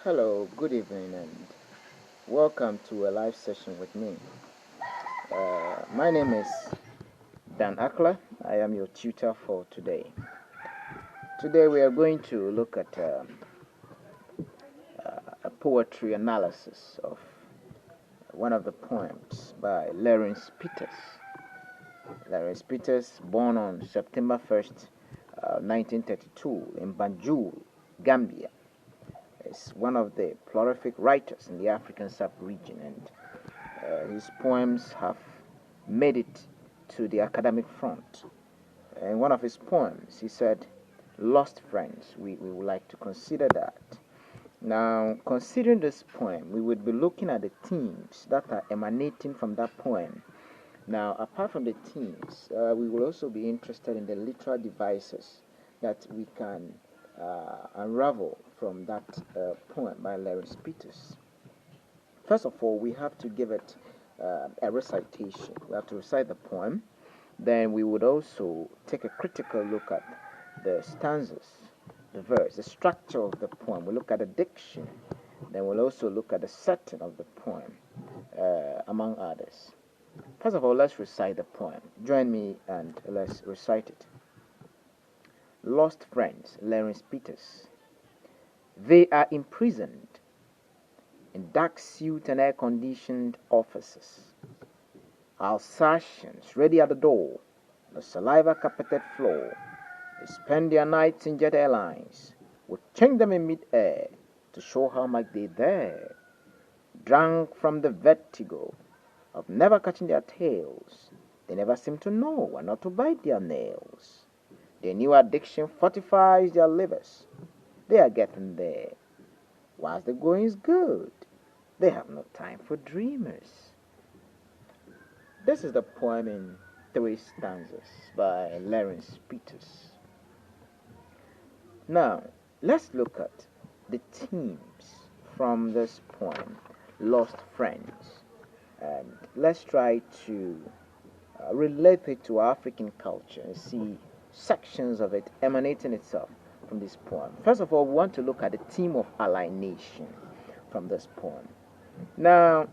Hello, good evening, and welcome to a live session with me. My name is Dan Akla. I am your tutor for today. Today, we are going to look at a poetry analysis of one of the poems by Lenrie Peters. Lenrie Peters, born on September 1st, 1932, in Banjul, Gambia, is one of the prolific writers in the African sub-region, and his poems have made it to the academic front. In one of his poems, he said, Lost Friends. We would like to consider that. Now, considering this poem, we would be looking at the themes that are emanating from that poem. Now, apart from the themes, we will also be interested in the literal devices that we can unravel from that poem by Lenrie Peters. First of all, we have to give it a recitation. We have to recite the poem. Then we would also take a critical look at the stanzas, the verse, the structure of the poem. We'll look at the diction. Then we'll also look at the setting of the poem, among others. First of all, let's recite the poem. Join me and let's recite it. Lost Friends, Lenrie Peters. They are imprisoned in dark suit and air-conditioned offices. Alsatians ready at the door, the saliva-carpeted floor. They spend their nights in jet airlines. We change them in mid-air to show how much they there. Drunk from the vertigo of never catching their tails, they never seem to know when not to bite their nails. Their new addiction fortifies their livers. They are getting there. Whilst the going is good, they have no time for dreamers. This is the poem in 3 stanzas by Lenrie Peters. Now, let's look at the themes from this poem, Lost Friends, and let's try to relate it to African culture and see sections of it emanating itself from this poem. First of all, we want to look at the theme of alienation from this poem. Now,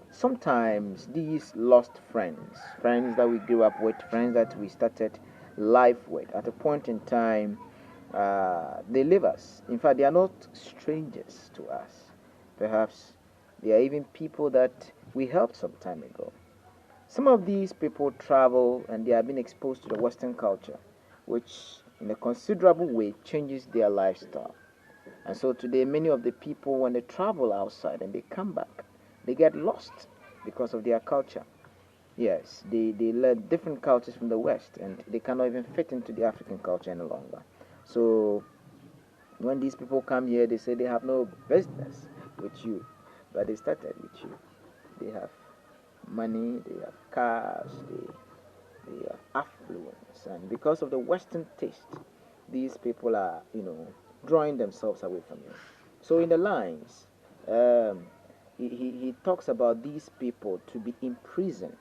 sometimes these lost friends, friends that we grew up with, friends that we started life with, at a point in time, they leave us. In fact, they are not strangers to us. Perhaps they are even people that we helped some time ago. Some of these people travel and they have been exposed to the Western culture, which in a considerable way changes their lifestyle. And so today, many of the people, when they travel outside and they come back, they get lost because of their culture. Yes, they learn different cultures from the West and they cannot even fit into the African culture any longer. So when these people come here, they say they have no business with you, but they started with you. They have money, they have cars, they have affluence, and because of the Western taste, these people are, drawing themselves away from you. So in the lines, um, he talks about these people to be imprisoned.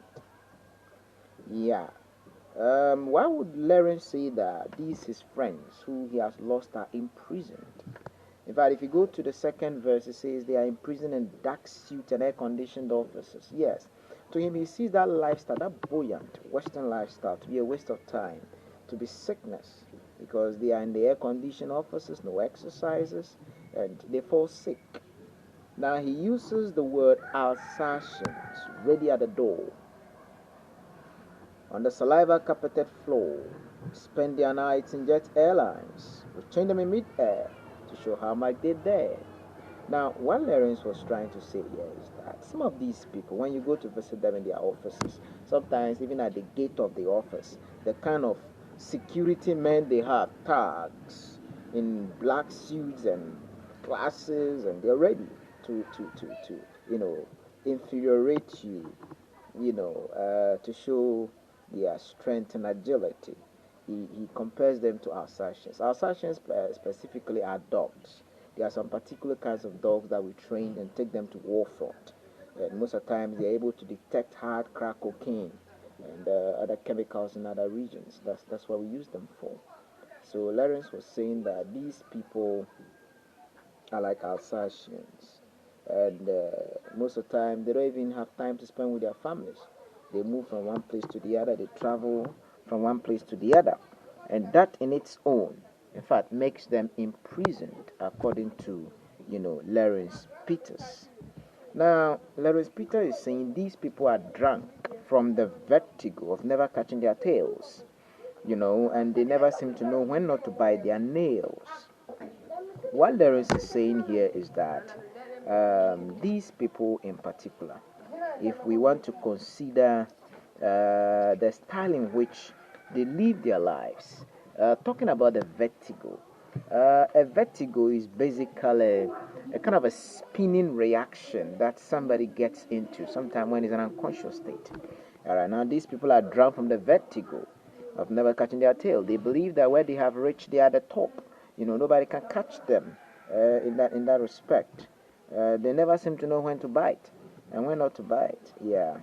Yeah. Why would Lenrie say that these his friends who he has lost are imprisoned? In fact, if you go to the second verse, it says they are imprisoned in dark suits and air-conditioned offices. Yes. To him, he sees that lifestyle, that buoyant Western lifestyle, to be a waste of time, to be sickness, because they are in the air-conditioned offices, no exercises, and they fall sick. Now, he uses the word Alsatians, ready at the door, on the saliva-carpeted floor, spend their nights in jet airlines. We change them in mid-air to show how much they there. Now, what Lenrie was trying to say here is that some of these people, when you go to visit them in their offices, sometimes even at the gate of the office, the kind of security men they have, thugs in black suits and glasses, and they're ready to infuriate you, to show their strength and agility. He compares them to Alsatians. Alsatians specifically are dogs. There are some particular kinds of dogs that we train and take them to war front. And most of the times they're able to detect hard crack cocaine and other chemicals in other regions. That's what we use them for. So Lawrence was saying that these people are like Alsatians, and most of the time they don't even have time to spend with their families. They move from one place to the other. They travel from one place to the other, and that in its own, in fact, makes them imprisoned, according to Lawrence Peters. Now, Lawrence Peters is saying these people are drunk from the vertigo of never catching their tails, and they never seem to know when not to bite their nails. What Lawrence is saying here is that these people in particular, if we want to consider the style in which they live their lives, talking about the vertigo, a vertigo is basically a kind of a spinning reaction that somebody gets into sometime when it's an unconscious state. All right, now these people are drawn from the vertigo of never catching their tail. They believe that where they have reached, they are at the top. Nobody can catch them in that respect. They never seem to know when to bite and when not to bite. Yeah.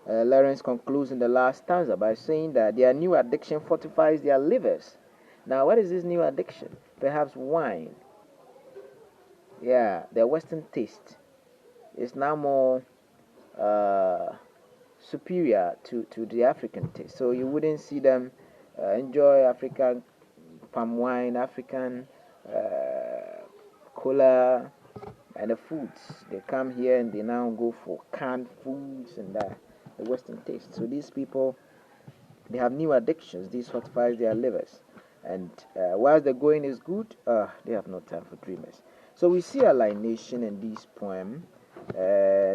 Lawrence concludes in the last stanza by saying that their new addiction fortifies their livers. Now, what is this new addiction? Perhaps wine. Yeah, their Western taste is now more uh, superior to the African taste. So you wouldn't see them enjoy African palm wine, African cola, and the foods. They come here and they now go for canned foods and the Western taste. So these people, they have new addictions. This fortifies their livers. And whilst the going is good, they have no time for dreamers. So we see alienation in this poem.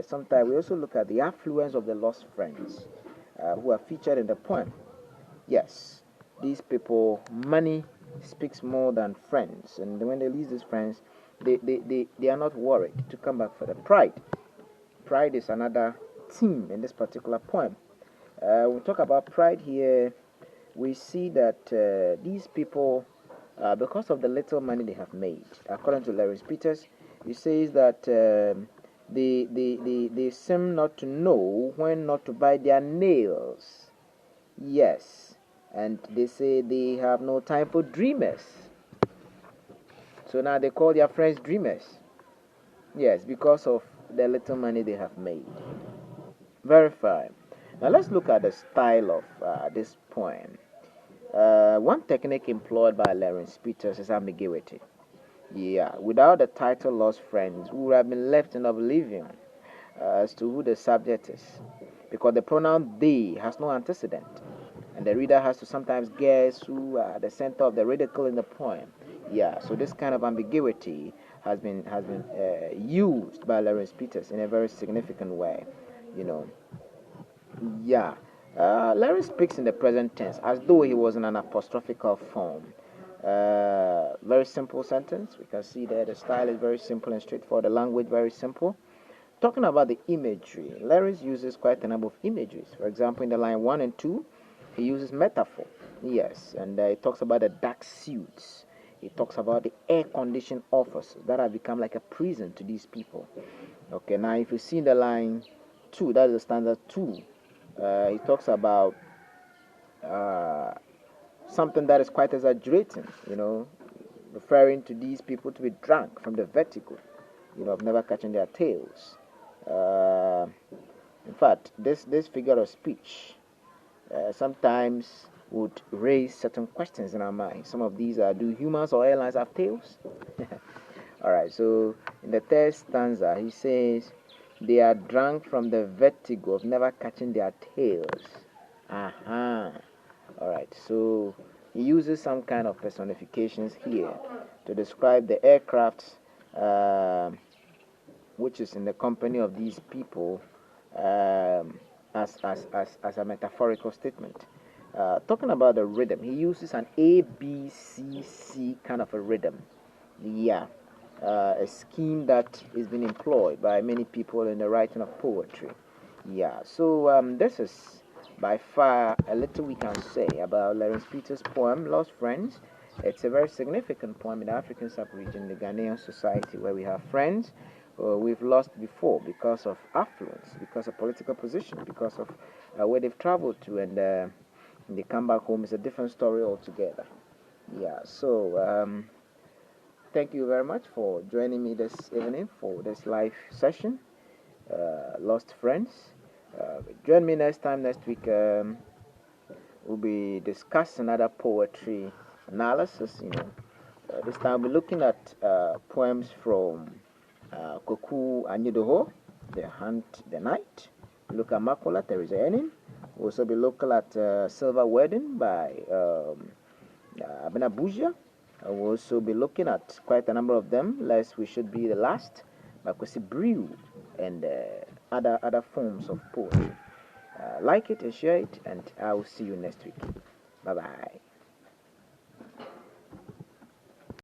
Sometimes we also look at the affluence of the lost friends who are featured in the poem. Yes, these people, money speaks more than friends. And when they lose these friends, they are not worried to come back for the pride. Pride is another theme in this particular poem. When we talk about pride here, we see that these people, because of the little money they have made, according to Lawrence Peters, he says that they seem not to know when not to bite their nails. Yes, and they say they have no time for dreamers. So now they call their friends dreamers. Yes, because of the little money they have made. Very fine. Now let's look at the style of this poem. One technique employed by Lawrence Peters is ambiguity. Yeah, without the title Lost Friends, we would have been left in oblivion as to who the subject is, because the pronoun they has no antecedent, and the reader has to sometimes guess who are the center of the ridicule in the poem. Yeah, so this kind of ambiguity has been used by Lawrence Peters in a very significant way. You know, yeah. Larry speaks in the present tense as though he was in an apostrophical form. Very simple sentence. We can see that the style is very simple and straightforward. The language very simple. Talking about the imagery, Larry uses quite a number of imageries. For example, in the line 1 and 2, he uses metaphor. Yes, and he talks about the dark suits. He talks about the air-conditioned offices that have become like a prison to these people. Okay, now if you see in the line 2, that is the standard 2. He talks about uh, something that is quite exaggerating, referring to these people to be drunk from the vertigo, of never catching their tails. Uh, in fact, this figure of speech sometimes would raise certain questions in our mind. Some of these are: do humans or airlines have tails? All right. So in the third stanza, he says, "They are drunk from the vertigo of never catching their tails." Aha. All right. So he uses some kind of personifications here to describe the aircraft which is in the company of these people as a metaphorical statement. Talking about the rhythm, he uses an A, B, C, C kind of a rhythm. Yeah. A scheme that is being employed by many people in the writing of poetry. Yeah, so this is by far a little we can say about Lawrence Peters' poem, Lost Friends. It's a very significant poem in the African sub-region, the Ghanaian society, where we have friends we've lost before because of affluence, because of political position, because of where they've traveled to, and they come back home. It's a different story altogether. Yeah, so thank you very much for joining me this evening for this live session, Lost Friends. Join me next time, next week. We'll be discussing other poetry analysis. This time we'll be looking at poems from Koku Anyidoho, The Hunt, The Night. Look at Makola, Teresa Enin. We'll also be looking at Silver Wedding by Abena Buja. We'll also be looking at quite a number of them, lest we should be the last, Makosi Brew, and other forms of poetry. Like it and share it, and I will see you next week. Bye bye.